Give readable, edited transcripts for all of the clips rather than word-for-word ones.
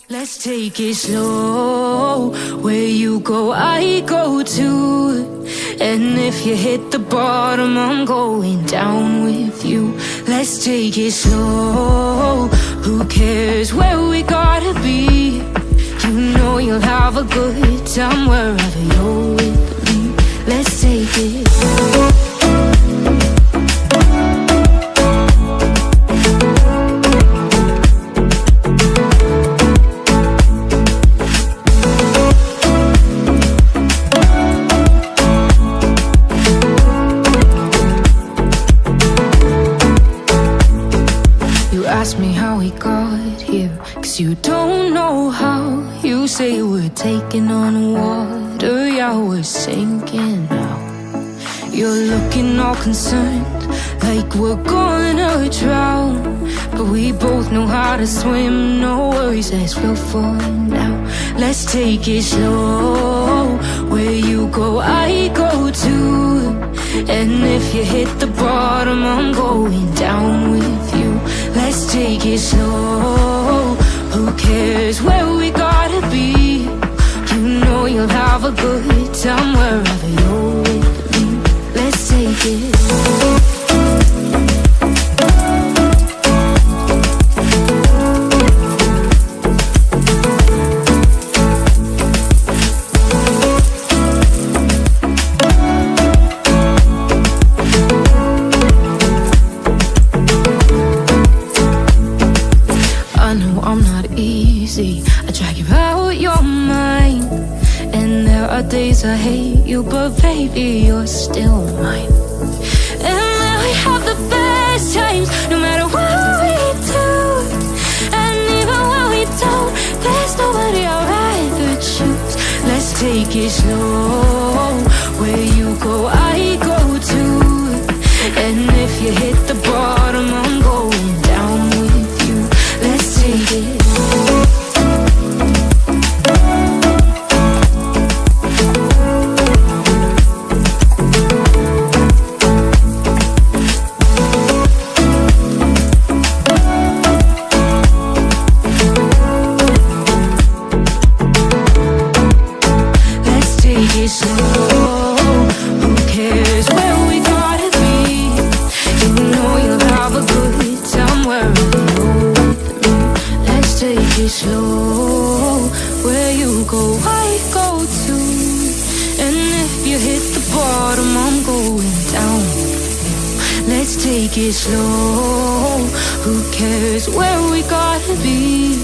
Let's take it slow. Where you go, I go too. And if you hit the bottom, I'm going down with you. Let's take it slow. Who cares where we gotta be? You know you'll have a good time wherever you're with me. Let's take it slow. Ask me how we got here, 'cause you don't know how. You say we're taking on water, yeah, we're sinking now. You're looking all concerned, like we're gonna drown. But we both know how to swim, no worries as we'll find out. Let's take it slow. Where you go, I go too. And if you hit the bottom, I'm going down with you. Let's take it slow. Who cares where we gotta be? You know you'll have a good time wherever you're with me. Let's take it slow. I drag you out your mind, and there are days I hate you, but baby, you're still mine. And then we have the best times, no matter what we do. And even when we don't, there's nobody I'd rather choose. Let's take it slow. Where you go, I go too. And if you hit the bottom, I'm going down with you. Let's take it slow. Slow, where you go, I go too. And if you hit the bottom, I'm going down. Let's take it slow. Who cares where we gotta be?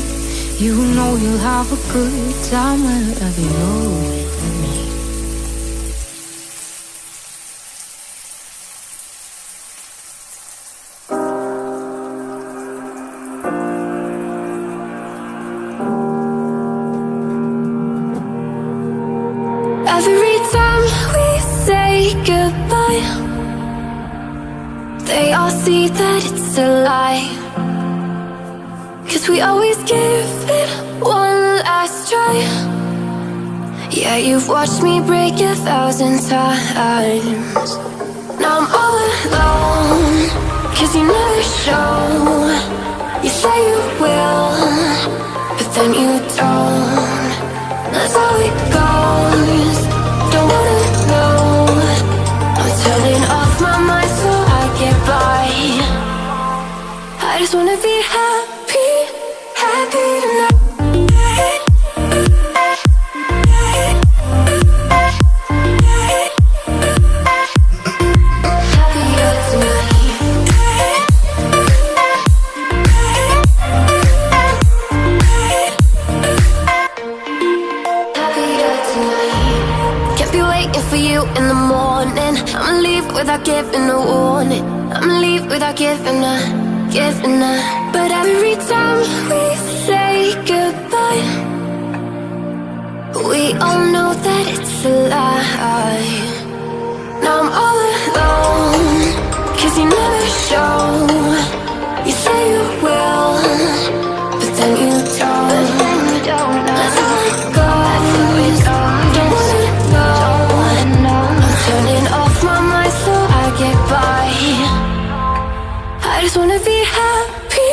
You know you'll have a good time wherever you're with me. Every time we say goodbye, they all see that it's a lie. 'Cause we always give it one last try. Yeah, you've watched me break 1,000 times. Now I'm all alone, 'cause you never show. You say you will, but then you don't. That's how it goes. Don't wanna know. I'm turning off my mind so I get by. I just wanna be happy, happy tonight. Without giving a warning, I'ma leave without giving a. But every time we say goodbye, we all know that it's a lie. Now I'm all alone, 'cause you never show. You say you will, but then you happy.